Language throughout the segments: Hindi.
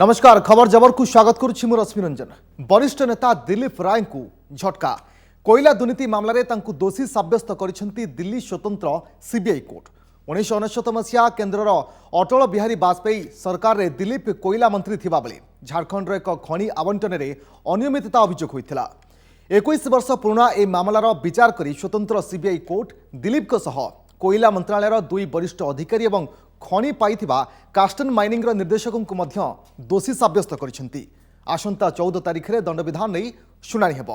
नमस्कार खबर जबर को स्वागत करुछि मु रश्मि रंजन। वरिष्ठ नेता दिलीप राय को झटका कोयला दुर्नीति मामलें दोषी सब्यस्त करिसेंती दिल्ली स्वतंत्र सीबीआई कोर्ट। 1999 मसीहा केन्द्रर अटल बिहारी वाजपेयी सरकार रे दिलीप कोयला मंत्री थिबा बेले झारखंड एक खनि आवंटन में अनियमितता अभियोग होइथिला। 21 वर्ष पुराना ए मामलार विचार करी स्वतंत्र सीबीआई कोर्ट दिलीप को सह कोयला मंत्रालयर दुई वरिष्ठ अधिकारी और खनि पाइथिबा कास्टन माइनिंग निर्देशकों को मध्य दोषी सब्यस्त करिसेंती। आसंता 14 तारिख में दंडविधान नहीं शुनानी हेबो।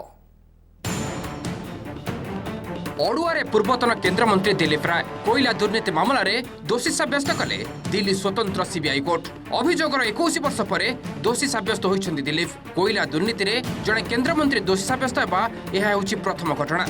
अड़ुआरे पूर्वतन केन्द्रमंत्री दिलीप राय कोयला दुर्नीति मामला रे दोषी सब्यस्त कले दिल्ली स्वतंत्र सीबीआई कोर्ट। अभियोगर 21 वर्ष पर दोषी सब्यस्त होइछन्ती दिलीप। कोयला दुर्नीति रे जड़े केन्द्रमंत्री दोषी सब्यस्त हेबा यह होछि प्रथम घटना।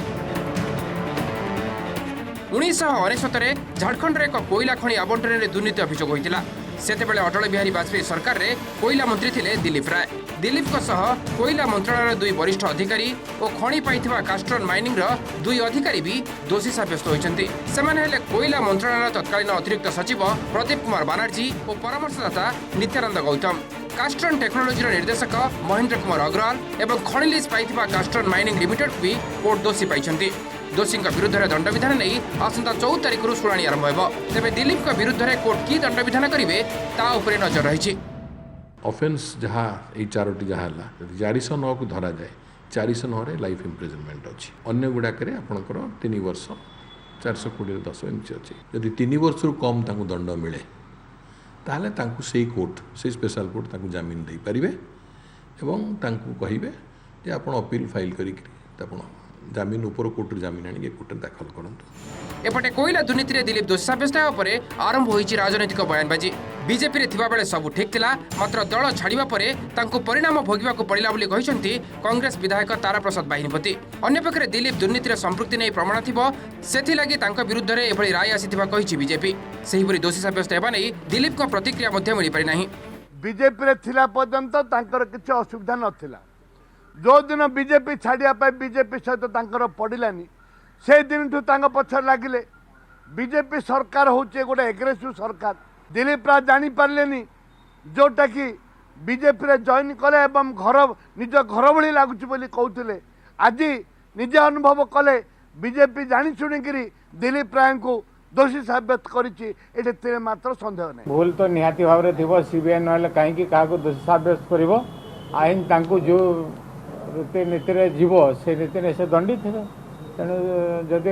1999 झारखंड एक कोयला खनि आवंटन में दुर्नीति अभियोग होइतिला। सेतेबेले अटल बिहारी वाजपेयी सरकार रे कोयला मंत्री थिले दिलीप राय। दिलीप को सह कोयला मंत्रालय दुई वरिष्ठ अधिकारी और खनि पाइथिबा कास्टन माइनिंग दुई अधिकारी भी दोषी सब्यस्त होइछन्ती। सेमाने हेले कोयला मंत्रालय तत्कालीन अतिरिक्त सचिव प्रदीप कुमार बनर्जी और परामर्शदाता नित्यानंद गौतम, कास्टन टेक्नोलोजी निर्देशक महेंद्र कुमार अग्रवाल एवं खनि लीज पाइथिबा कास्टन माइनिंग लिमिटेड भी कोर्ट दोषी पाइछन्ती। दोषी विरुद्ध में दंडविधान नहीं आसंता 14 तारिख शुणाणी आरंभ हो। तेज दिलीप विरुद्ध में कोर्ट की दंडविधान करेंगे ता उपरे नजर रही। ऑफेंस जहाँ ये चारोटी जहाँ 409 को धरा जाए 409 लाइफ इम्प्रिजनमेंट अच्छी अन्य गुड़ाक आपंकर 3 वर्ष 420 एमती अच्छी जदि 3 वर्ष कम दंड मिले ताहले तांकु से कोर्ट से स्पेशल कोर्ट तांकु जमीन दे पारिबे एवं तांकु कहिबे जे आपण अपील फाइल करी जमीन उपर कोर्ट जमीन आनी कोर्ट दाखल करंतु। एपटे कोयला दुर्नीति रे दिलीप दोषी सब्यस्त होगा पर आरंभ होइछि राजनीतिक बयानबाजी। बीजेपी रे थिबा बेले सब ठीक थिला, मात्र दल छाड़िबा परे तांकु परिणाम भोगिबाकू पड़िला बोली कहिसंती कांग्रेस विधायक तारा प्रसाद बाहिनीपति। अन्य पक्षरे दिलीप दुर्नीति रे संपृक्ति नै प्रमाण थिबो सेथि लागि तांका विरुद्ध रे एभଳି राय आसीथिबा कहिछि बीजेपी। सेहिपरि दोषी सब्यस्त हेबा नै दिलीप को प्रतिक्रिया मध्ये मिली पारि नाही। बीजेपी रे थिला पर्यंत तांकर किछ असुविधा नथिला। जो दिन बीजेपी छाड़िया बीजेपी सहित पड़ानी से दिन ठू पछर लगिले। बीजेपी सरकार हूँ गोटे एग्रेसिव सरकार। दिलीप राय जानी पारे जोटा कि बीजेपी रे जॉइन कले घर निज घर भली लगुच कहते आज निजे अनुभव कले बीजेपी जानी शुणिकी दिलीप राय को दोषी सब्यस्त कर मात्र संदेह नहीं। भूल तो निहाती भाव में थी सीबीआई ना कहीं क्या दोषी सब्यस्त कर आईन जो रीतिनीति जीव से नीति से दंडित थे। तेणु जदि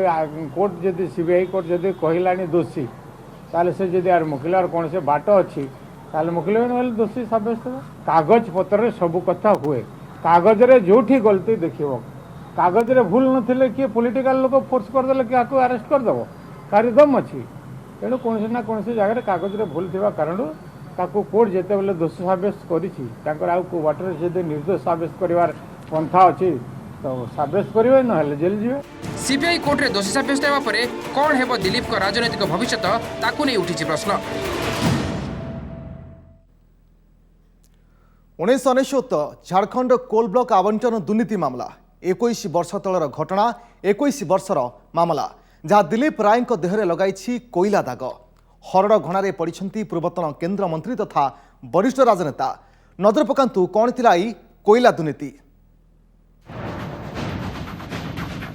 कोर्ट जदि सीबीआई कोर्ट जदि कहला दोषी ताले से जदि यार मुकिलार कौन से बाट अच्छी ताले मुकिल ना दोषी सब्यस्त हो। कागज पत्र सब कथा हुए कागज रे जोठी गलती देखिए कागज रे भूल नथिले किए पॉलिटिकल लोक फोर्स करदे क्या अरेस्ट करदेव कारी दम अच्छी। तेणु कौन ना कौन जगह कागज रे भूल थिबा कारण ताको कोर्ट जेते बेले दोषी सब्यस्त करिछि ताकर आउ वाटर जदि निर्दोष सब्यस्त करिवार पंथा अच्छी तो सब्यस्त करेंगे ना जेल जीवे। सीबीआई कोर्ट रे दोषी सब्यस्त हेबा परे कौन हेबो दिलीप को राजनीतिक भविष्य ताकू नहीं उठी प्रश्न। 1999 झारखंड कोल ब्लॉक आवंटन दुर्नीति मामला 21 वर्ष तलर घटना 21 वर्षर मामला जहाँ दिलीप राय देहरे लगाई कोयला दाग। हरड़ घणारे पड़िछंती पूर्वतन केन्द्र मंत्री तथा वरिष्ठ राजनेता। नजर पकांतु कौन थिला ई कोयला दुर्नीति।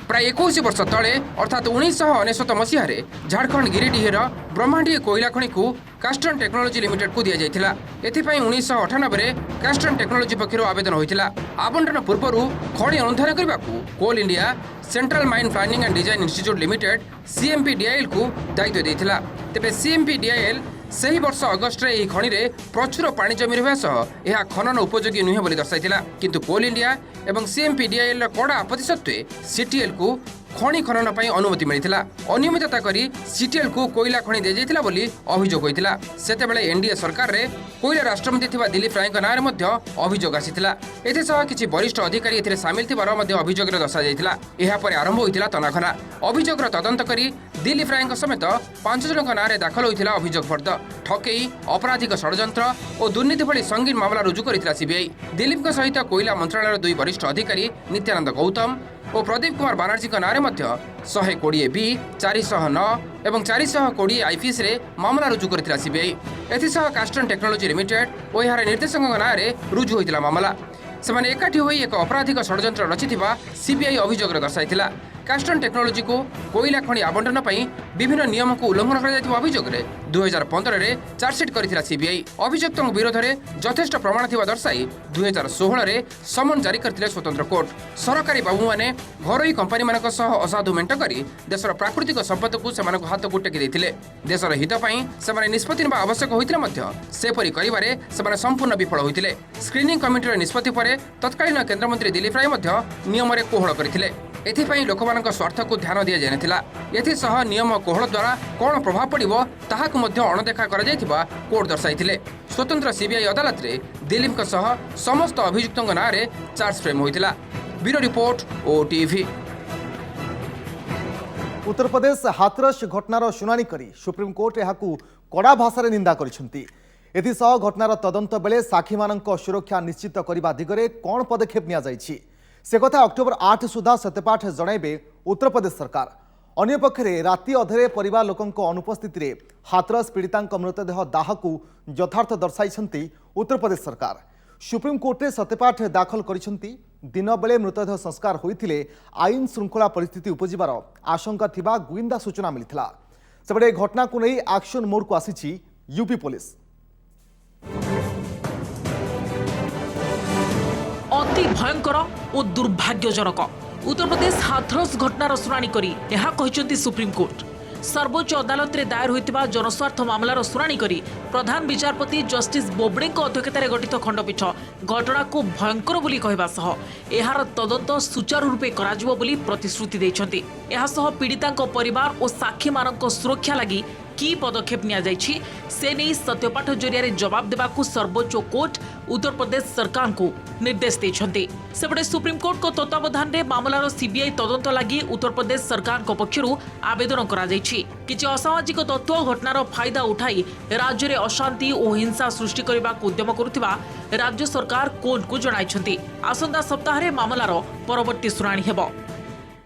प्राय 21 वर्ष तले अर्थात 1999 मसीह झारखंड गिरिडीहर ब्रह्मांडीय कोयला खनि को कास्टन टेक्नोलोजी लिमिटेड को दि जाइथिला। एथिपाई 1998 कास्टन टेक्नोलोजी पक्षरु आवेदन होइथिला। आवंटन पूर्व खनि अनुधान करबाकू Coal India Central Mine Planning and Design Institute Limited CMPDIL को दायित्व देइथिला। तेबे सीएमपीडीआईएल सही वर्ष अगस्ट रे खनि रे प्रचुर पानी जमी रहा सह यह खनन उपयोगी नुहे बोली दर्शाइथिला। किंतु कोल इंडिया एवं सीएमपीडीआईएल कड़ा आपत्ति सत्वे सीटीएल को खनि खनन पई अनुमति मिलिथिला। अनियमितता करी सीटीएल को कोयला खनि दे जाइथिला बोली अभियोग होइथिला। सेतेबेले एनडीए सरकार रे कोयला राष्ट्रमंत्री थिबा दिलीप राय नारे मध्ये अभियोग आसीथिला। एथे सह किछि वरिष्ठ अधिकारी एथिरे शामिल थिबार मध्ये अभियोग रे दर्शा जाइथिला। एहा परे आरंभ होइथिला तनाखना। अभियोग र तदंत करी दिलीप राय समेत 5 जनक नारे दाखल होइथिला अभियोग फर्द। ठकेई आपराधिक षड्यंत्र और दुर्नीति भली संगीन मामला रुजु करिथिला सीबीआई। दिलीप सहित कोयला मंत्रालय दुई वरिष्ठ अधिकारी नित्यानंद गौतम और प्रदीप कुमार बनर्जी नारे 120 बी 409 एवं 420 आईपीएस रे मामला रुजु करथिला सीबीआई। एथिसह कास्टन टेक्नोलॉजी लिमिटेड और यार निर्देशक नाँ रे रुजु होइतिला मामला। सेमाने एकाठी होई एक अपराधिक षड्यंत्र रचिथिबा सीबीआई अभियोग दर्शाइथिला। कास्टन टेक्नोलॉजी को कोयला खनि आवंटन पई विभिन्न नियम को उल्लंघन करा जायतिबा अभियोग रे 2015 रे चार्जशीट करथिला सीबीआई। अभियुक्तଙ୍କ विरोध रे यथेष्ट प्रमाण थिबा दर्शाई 2016 रे समन जारी करथिले स्वतंत्र कोर्ट। सरकारी बाबू माने घरोई कंपनी मानक सह असाधु मेंट करी देशर प्राकृतिक संपद को सेमानक हाथ को टेकी दैथिले। देशर हित पई सेमाने निष्पत्ति नेबा आवश्यक होइतिले मध्य सेपरि करिबारे सेमाने संपूर्ण विफल होइतिले। स्क्रीनिंग कमिटीर निष्पत्ति परे तत्कालीन केंद्रमंत्री दिलीप राय मध्य नियम रे कोहळ करथिले। एथिपाई लोकमानक स्वार्थ को ध्यान दिया जायनथिला। एथिसह नियम कोहळ द्वारा कोन प्रभाव पड़िबो ताहाक मध्य अणदेखा करा जायथिबा कोर्ट दर्शाइथिले। स्वतंत्र सीबीआई अदालत रे दिलीपक सह समस्त अभियुक्तଙ୍କ नाँ रे चार्ज फ्रेम होइथिला। Bureau report OTV. Uttar Pradesh Hathras घटनार शुनानी करी सुप्रीमकोर्ट एहाकू कड़ा भाषा निंदा करिसेंती। एथिसह घटनार तदंत बेले साक्षी मानक सुरक्षा निश्चित करने दिगरे कौन पदक्षेप निया जायछि से कथा अक्टोबर 8 सुधा सत्यपाठ जणाइबे उत्तर प्रदेश सरकार। अन्य पक्षरे राति अधरे परिवार लोकंक अनुपस्थिति रे हाथरस पीड़ितांक मृतदेह दाहकू यथार्थ दर्शाइछंती उत्तर प्रदेश सरकार। सुप्रीमकोर्टे सत्यपाठ दाखल करिछंती। दिन बेले मृतदेह संस्कार होइथिले आईन श्रृंखला परिस्थिति उपजिबार आशंका थिबा गुइंदा सूचना मिलिथिला। सेबडे घटना को नहीं एक्शन मोड को आसीछि यूपी पुलिस। अति भयंकर और दुर्भाग्यजनक उत्तर प्रदेश हाथरस घटनार शुणाणी करी यह कहिसेंती सुप्रीमकोर्ट। सर्वोच्च अदालत रे दायर होइतिबा जनस्वार्थ मामलार शुणाणी करी प्रधान विचारपति जस्टिस बोबड़े अध्यक्षतार गठित खंडपीठ घटना को भयंकर बोली कहबा सह एहार तदंत सुचारू रूपे कराजिबो बोली प्रतिश्रुति दैछंती। एहा सह पीड़ितांक परिवार और साक्षी मानक सुरक्षा लागि की पदक्षेप निया जायछि से नहीं सत्यपाठ जरिया जवाब देबाकू सर्वोच्च कोर्ट उत्तर प्रदेश सरकार को निर्देश देछंती। सेपटे सुप्रीमकोर्ट को तत्वावधान में मामलार सीबीआई तदंत लगी उत्तर प्रदेश सरकार पक्षरु आवेदन करा जायछि। किछि असामाजिक तत्व घटनार फायदा उठाई राज्य में अशांति और हिंसा सृष्टि करने उद्यम करुथिबा राज्य सरकार कोर्ट को जणाइछंती। आसंता सप्ताह मामलार परवर्ती शुणाणी हेबो।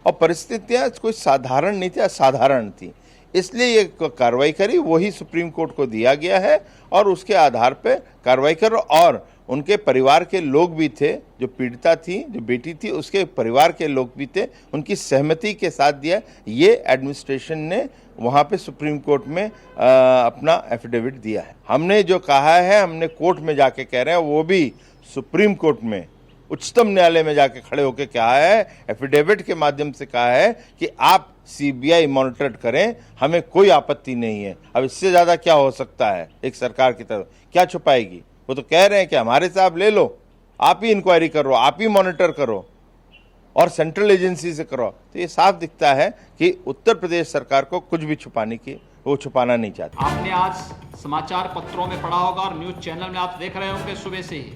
और परिस्थितियां कोई साधारण नहीं थी, असाधारण थी, इसलिए ये कार्रवाई करी, वही सुप्रीम कोर्ट को दिया गया है और उसके आधार पे कार्रवाई करो। और उनके परिवार के लोग भी थे, जो पीड़िता थी, जो बेटी थी, उसके परिवार के लोग भी थे, उनकी सहमति के साथ दिया। ये एडमिनिस्ट्रेशन ने वहाँ पे सुप्रीम कोर्ट में अपना एफिडेविट दिया है। हमने जो कहा है, हमने कोर्ट में जाके कह रहे हैं, वो भी सुप्रीम कोर्ट में उच्चतम न्यायालय में जाके खड़े होकर कहा है, एफिडेविट के माध्यम से कहा है कि आप सीबीआई मॉनिटर करें, हमें कोई आपत्ति नहीं है। अब इससे ज्यादा क्या हो सकता है? एक सरकार की तरफ क्या छुपाएगी? वो तो कह रहे हैं कि हमारे से आप ले लो, आप ही इंक्वायरी करो, आप ही मॉनिटर करो और सेंट्रल एजेंसी से करो। तो ये साफ दिखता है कि उत्तर प्रदेश सरकार को कुछ भी छुपाने की, वो छुपाना नहीं चाहती। आपने आज समाचार पत्रों में पढ़ा होगा और न्यूज चैनल में आप देख रहे होंगे सुबह से ही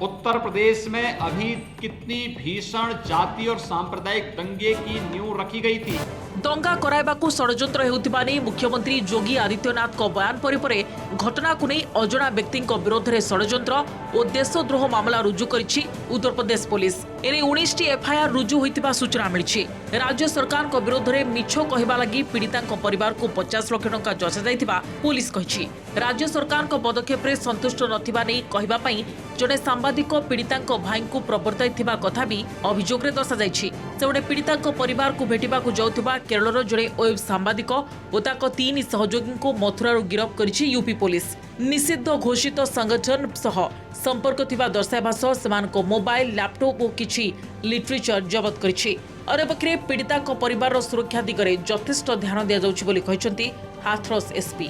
उत्तर प्रदेश में अभी कितनी भीषण जाति और सांप्रदायिक दंगे की नींव रखी गई थी। दंगा कराइबाकू षड्यंत्र हेउथिबा नै मुख्यमंत्री योगी आदित्यनाथ को बयान परिपरे घटना को नहीं अजଣା व्यक्ति विरोध में षड्यंत्र और देशद्रोह मामला रुजु करिछि उत्तर प्रदेश पुलिस। एने 19 एफआईआर रुजु होइतिबा सूचना मिलिछि। राज्य सरकार को विरोध में मिछ कहबा लागि पीड़ितांक परिवार को 50 लाख टंका जचा जाइतिबा पुलिस कहिछि। राज्य सरकार को पदक्षेप रे संतुष्ट नथिबा नै कहबा पई जने सांबादिक पीड़ितांक भाई को प्रवर्ताइथिबा कथा भी अभियोग रे दर्शा जाइछि। सेबडे पीड़ितांक परिवार को भेटिबाकू जाउथिबा केरलर जड़े वेब सांबादिक और ताको 3 सहयोगी को मथुरा गिरफ्त करिछि यूपी पुलिस। निषिद्ध घोषित संगठन सह संपर्क थिबा दर्शाइबा सह सेमानको मोबाइल, लैपटॉप और किछि लिटरेचर जब्त करिछि। अन्य पक्षरे पीड़ितांक परिवार सुरक्षा दिगरे यथेष्ट ध्यान दिया जाउछि बोली कहिसंती हाथरस एसपी।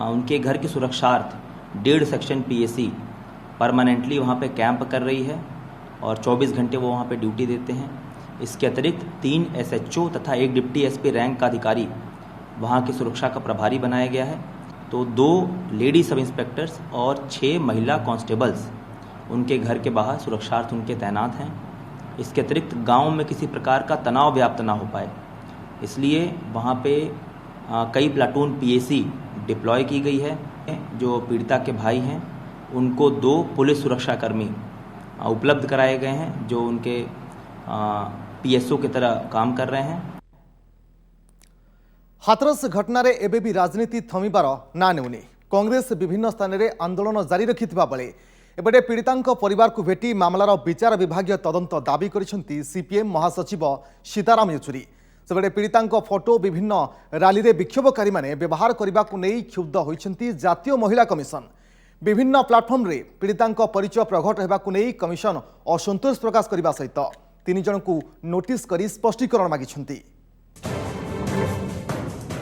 उनके घर की सुरक्षार्थ 1.5 सेक्शन पीएसी परमानेंटली वहाँ पे कैंप कर रही है और 24 घंटे वो वहाँ पे ड्यूटी देते हैं। इसके अतिरिक्त 3 एसएचओ तथा 1 डिप्टी एसपी रैंक का अधिकारी वहाँ की सुरक्षा का प्रभारी बनाया गया है। तो 2 लेडी सब इंस्पेक्टर्स और 6 महिला कांस्टेबल्स उनके घर के बाहर सुरक्षार्थ उनके तैनात हैं। इसके अतिरिक्त गांव में किसी प्रकार का तनाव व्याप्त ना हो पाए, इसलिए वहाँ पे कई प्लाटून पीएसी डिप्लॉय की गई है। जो पीड़िता के भाई हैं उनको 2 पुलिस सुरक्षाकर्मी उपलब्ध कराए गए हैं, जो उनके पीएसओ की तरह काम कर रहे हैं। हाथरस घटना एबे भी राजनीति थमिबार ना नेउनी। कांग्रेस विभिन्न स्थान में आंदोलन जारी रखिथिबा बेले एबेटे पीड़ितांक परिवार को भेटी मामलार विचार विभागीय तदंत दाबी करिसेंती सीपीएम महासचिव सीताराम येचुरी। सेबेटे पीड़ितांक फोटो विभिन्न रैली रे विक्षोभकारी माने व्यवहार करने को नहीं क्षुब्ध होइछंती जातीय महिला कमिशन। विभिन्न प्लाटफर्म रे पीड़ितांक परिचय प्रकट हेबाकु नहीं कमिशन असंतोष प्रकाश करने सहित 3 जन को नोटिस करी स्पष्टीकरण मागिछंती।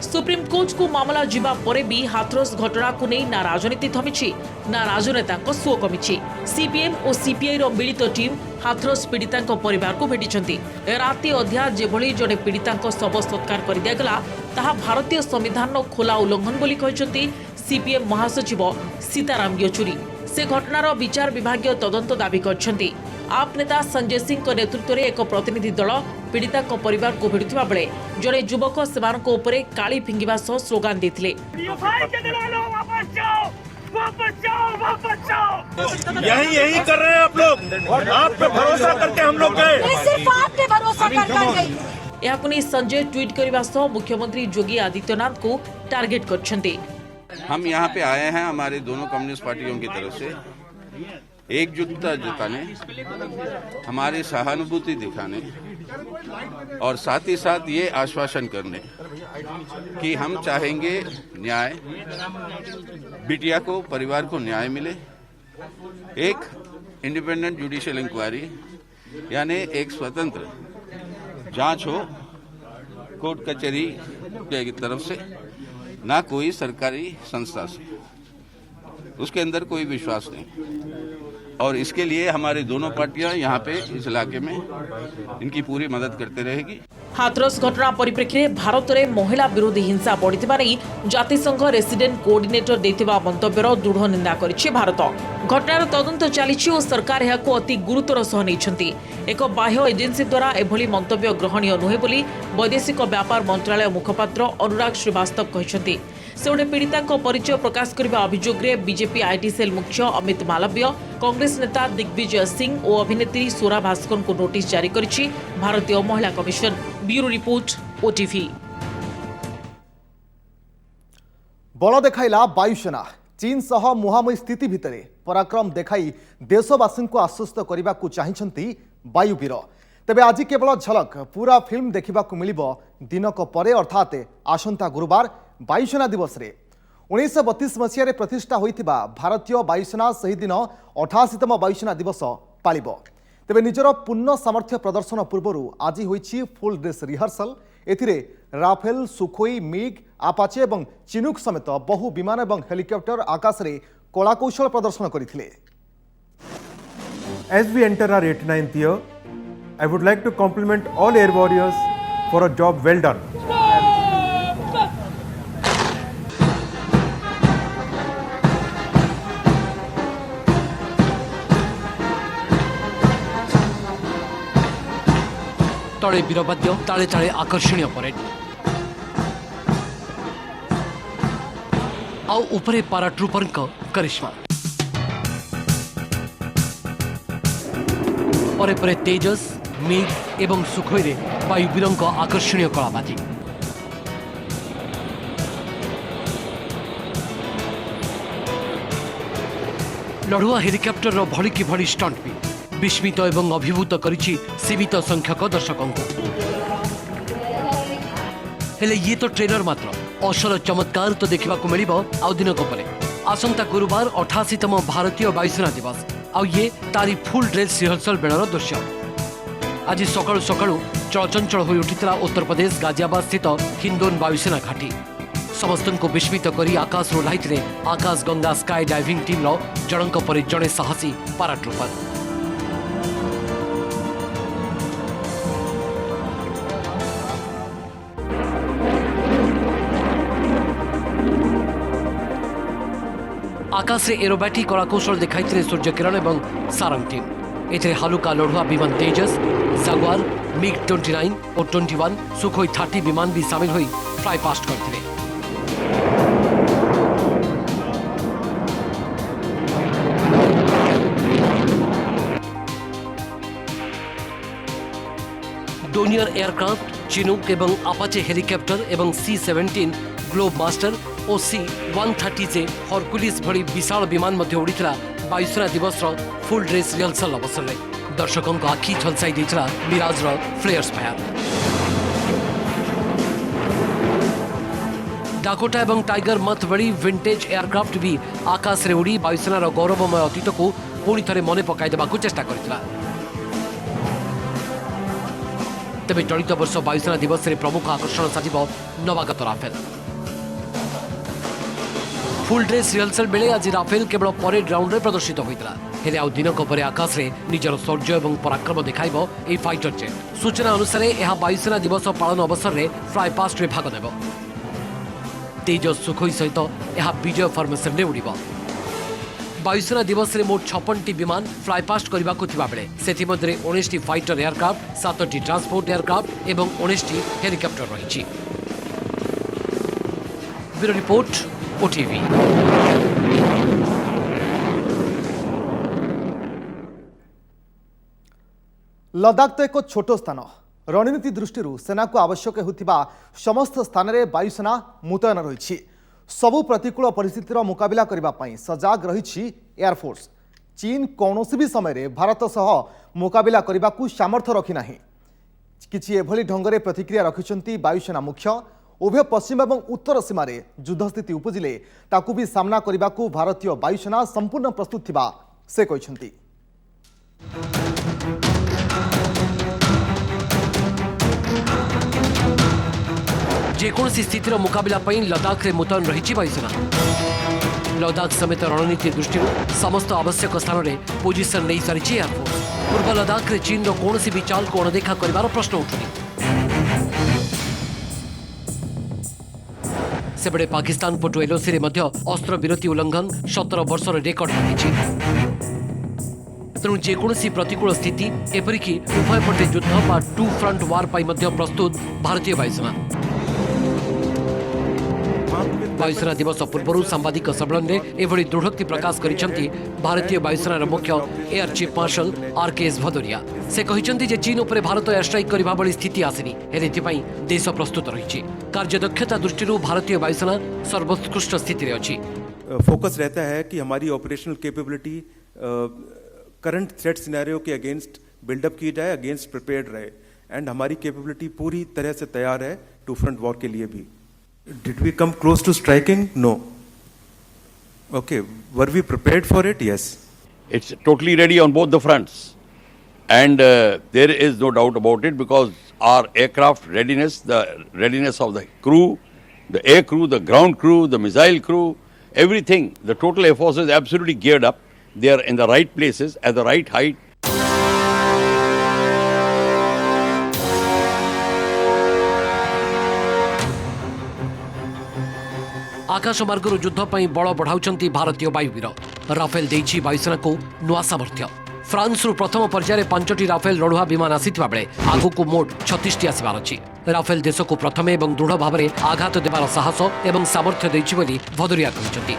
सुप्रीम कोर्ट को मामला जिबा परे भी हाथरस घटना को नहीं ना राजनीति थमिछि ना राजनेता सो कमिछि। सीपीएम और सीपीआई रो मिलित टीम हाथरस पीड़ितांक परिवार को भेटिछंती। राति अध्या जेभली जने पीड़ितांक शव सत्कार कर दियागला ताहा भारतीय संविधान खोला उल्लंघन बोली कहिसंती सीपीएम महासचिव सीताराम येचुरी। से घटनार विचार विभागीय तदंत दाबी करछंती। आप नेता संजय सिंह के नेतृत्व में एक प्रतिनिधि दल पीड़िता परिवार को भेटुवा बेले जड़े युवक सेमानक उपरे काली फिंगिबा सह स्लोगान देथिले। यही कर रहे हैं आप लोग, आप पे भरोसा करके हम लोग गए। सिर्फ आप पे भरोसा कर गए। यहां नहीं संजय ट्वीट करने सह मुख्यमंत्री योगी आदित्यनाथ को टारगेट करछंती। हम यहाँ पे आए हैं हमारे दोनों कम्युनिस्ट पार्टियों की तरफ से एकजुटता जताने, हमारी सहानुभूति दिखाने और साथ ही साथ ये आश्वासन करने कि हम चाहेंगे न्याय, बिटिया को, परिवार को न्याय मिले, एक इंडिपेंडेंट जुडिशियल इंक्वायरी यानी एक स्वतंत्र जांच हो कोर्ट कचहरी की तरफ से, ना कोई सरकारी संस्था से, उसके अंदर कोई विश्वास नहीं। और इसके लिए हमारी दोनों पार्टियां यहाँ पे इस इलाके में इनकी पूरी मदद करते रहेगी। हाथरस घटना परिप्रेक्षी भारत में महिला विरोधी हिंसा बढ़िथिबा नै जातिसंघ रेसिडेंट कोऑर्डिनेटर देथिबा मंतव्यर दृढ़ निंदा करिछि भारत। घटनार तदंत चलिछि और सरकार एहाको अति गुरुतर सह नैछंती। एक बाह्य एजेंसी द्वारा एभली मंतव्य ग्रहणीय नुहे बोली वैदेशिक व्यापार मंत्रालय मुखपात्र अनुराग श्रीवास्तव कहिसंती। से पीड़िता परिचय प्रकाश करने अभियोग में बीजेपी आईटी सेल मुख्य अमित मालवीय, कांग्रेस नेता दिग्विजय सिंह और अभिनेत्री स्वरा भास्कर को नोटिस जारी करिछि भारतीय महिला कमिशन। Bureau report, OTV. बल देखाइला वायुसेना। चीन सह मुहांमुही स्थिति भितरे पराक्रम देखाई देशवासी को आश्वस्त करने को चाहिए वायुवीर। तेबे आज केवल झलक, पूरा फिल्म देखा मिलिबो दिनक परे अर्थात आसंता गुरुवार वायुसेना दिवस रे। 1932 मसीह प्रतिष्ठा होइथिबा भारतीय वायुसेना सही दिन 88तम वायुसेना दिवस पालिब। तेबे निजर पूर्ण सामर्थ्य प्रदर्शन पूर्व आज होइछि फुल ड्रेस रिहर्सल। एथिरे राफेल, सुखोई, मिग, आपाचे और चिनुक समेत बहु विमान और हेलिकॉप्टर आकाश रे कलाकौशल प्रदर्शन करथिले। As we enter our 89th year, I would like to compliment all air warriors for a job well done. तले वीरवाद्य, ताले ताले आकर्षणीय परेड, आउ उपरे पाराट्रूपर करिश्मा, परे परे तेजस, मिग एवं सुखोई रे वायुवीर आकर्षणीय कलाबाजी। लड़ुआ हेलिकॉप्टर भली कि भली स्टंट भी विस्मित एवं अभिभूत करिछि सीमित संख्यक दर्शकों को। हेले ये तो ट्रेलर मात्र, असल चमत्कार तो देखा मिलिबो आउ दिनक परे। आसंता गुरुवार 88तम भारतीय वायुसेना दिवस, आउ ये तारी फुल ड्रेस रिहर्सल बेलर दृश्य। आज सकाळु सकाळु चलचंचल हो उठिता उत्तर प्रदेश गाजियाबाद स्थित हिंदोन वायुसेना घाटी। समस्त को विस्मित करी आकाश ओह्लाइथिले आकाश गंगा स्काई डाइविंग टीम जनक परे जड़े साहसी पाराट्रूपर। आकाश एरोबैटिक कलाकौशल देखाई सूर्यकिरण और सारंग टीम। एथे हालुका लड़ुआ विमान तेजस, जागुआर, मिग 29 और 21, सुखोई 30 विमान भी शामिल हुई फ्लाई पास्ट करथिले। डोनियर एयरक्राफ्ट चिनुक एवं अपाचे हेलिकप्टर एवं C-17 ग्लोब मास्टर और C-130 से हरकुलिस भली विशाल विमान मध्य उड़ीथिला वायुसेना दिवस फुल ड्रेस रिहर्सल अवसर में दर्शकों को आखि झलसाई देथिला मिराज फ्लेयर्स फायर। डाकोटा एवं टाइगर मथ भली विंटेज एयरक्राफ्ट भी आकाश रे उड़ी वायुसेनार गौरवमय अतीत को पुणी थे मन पकाई देबाकू चेष्टा करथिला। तेबे चलित वर्ष वायुसेना दिवस में प्रमुख आकर्षण साजिब नवागत राफेल। फुल ड्रेस रिहर्सल बेले आज राफेल केवल परेड ग्राउंड में प्रदर्शित होता हेले आउ दिनक पर आकाश में निजर शौर्य और पराक्रम देखाइब ए फाइटर जेट। सूचना अनुसार यह वायुसेना दिवस पालन अवसर में फ्लाई पास्ट में भाग नेब। तेज सुखोई सहित यह विजय फॉर्मेशन में उड़िब। वायुसेना दिवस में मोट 56टी विमान फ्लाई पास्ट करने को बेले से 19टी फाइटर एयरक्राफ्ट 7टी ट्रांसपोर्ट एयरक्राफ्ट एवं 19टी हेलिकप्टर रही। Bureau report OTV. लद्दाख तो एक छोट स्थान रणनीति दृष्टि सेना को आवश्यक होता समस्त स्थान में वायुसेना मुतयन रही सबु प्रतिकूल परिस्थितिर मुकाबला करने सजाग रही एयरफोर्स। चीन कौन भी समय भारत सह मुकाबला करने को सामर्थ्य रखी ना किसी एभली ढंग प्रतिक्रिया रखिंट वायुसेना मुख्य। उभय पश्चिम और उत्तर सीमार युद्ध स्थिति उपजिले ताकू भी सामना करने को भारतीय वायुसेना संपूर्ण प्रस्तुत थिबा से कहते। जेकोसी स्थितिर मुकाबला लद्दाख में मुतयन रही वायुसेना। लद्दाख समेत रणनीति दृष्टि समस्त आवश्यक स्थान में पोजिशन नहीं सारी एयरफोर्स। पूर्व लद्दाख में चीन कौन भी चाल को अणदेखा कर प्रश्न उठुनी। सेबड़े पाकिस्तान पटु एलओसी रे मध्य अस्त्र विरति उल्लंघन 17 वर्ष रेकर्ड रही। तेणु जेकोसी प्रतिकूल स्थिति एपरिक उभय पटे युद्ध बा टू फ्रंट वार पाई मध्य प्रस्तुत भारतीय वायुसेना। वायुसेना दिवस पूर्व सांबादिक सम्मेलन में एभली दृढ़ोक्ति प्रकाश करिसेंति भारतीय वायुसेनार मुख्य air chief marshal RKS Bhadauria. से कहिसेंति जे चीन उपर भारत एयर स्ट्राइक करबा भली स्थिति आसिनी हेले एथिपाई देश प्रस्तुत रही। कार्यदक्षता दृष्टि भारतीय वायुसेना सर्वोत्कृष्ट स्थिति रे अछि। फोकस रहता है कि हमारी operational capability current threat scenario के अगेंस्ट बिल्डअप की जाए, अगेंस्ट प्रिपेयर्ड रहे एंड हमारी कैपेबिलिटी पूरी तरह से तैयार है टू फ्रंट वॉर के लिए भी। Did we come close to striking? No. Okay. Were we prepared for it? Yes. It's totally ready on both the fronts. And there is no doubt about it because our aircraft readiness, the readiness of the crew, the air crew, the ground crew, the missile crew, everything, the total air force is absolutely geared up. They are in the right places, at the right height. आकाश मार्ग युद्ध बल बढ़ाऊं भारतीय वायुवीर। राफेल देइछि वायुसेना को नुआ सामर्थ्य। फ्रांस प्रथम पर्यायर 5टी राफेल लड़ुआ विमान आसीथिबा बेले आगु मोट 36टी आसबार अछि। राफेल देश को प्रथम एवं दृढ़ भाव में आघात देवार साहस एवं सामर्थ्य देइछि बोली भदौरिया कहिसेंति।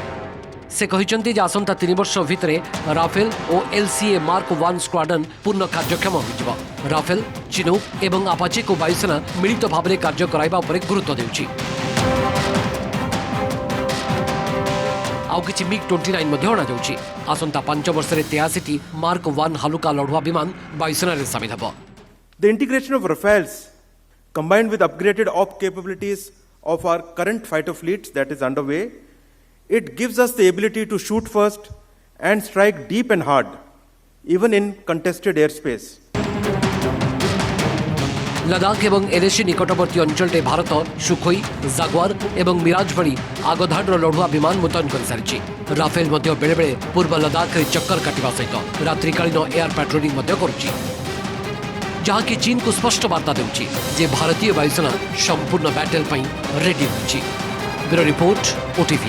से कहिसेंति जे आसंता 3 वर्ष भितर राफेल और LCA Mark 1 स्क्वाड्रन पूर्ण कार्यक्षम होइजिबो। राफेल चिनूक एवं अपाचे को वायुसेना मिलित भाव में कार्य कराइबा उपरे गुरुत्व देउछि। आउ किछि MiG-29 मध्ये अणा जाउछि। आसंता 5 वर्ष रे 83टी Mark 1 हालुका लड़ुआ विमान वायुसेना रे शामिल हबो। The integration of Rafales combined with upgraded op capabilities of our current fighter fleets that is underway, it gives us the ability to shoot first and strike deep and hard even in contested airspace. Ladakh एवं LAC निकटवर्ती अंचल में भारत सुखोई, जागुआर एवं मिराज भली आगधाड़ लड़ुआ विमान मुतयन कर सारी। राफेल बेले बेले पूर्व लद्दाख में चक्कर काटिबा सहित रात्रिकालीन एयर पेट्रोलिंग करुछि, जहाँकि चीन को स्पष्ट वार्ता देउछि जे भारतीय वायुसेना संपूर्ण बैटल रेडी रही। Bureau report OTV।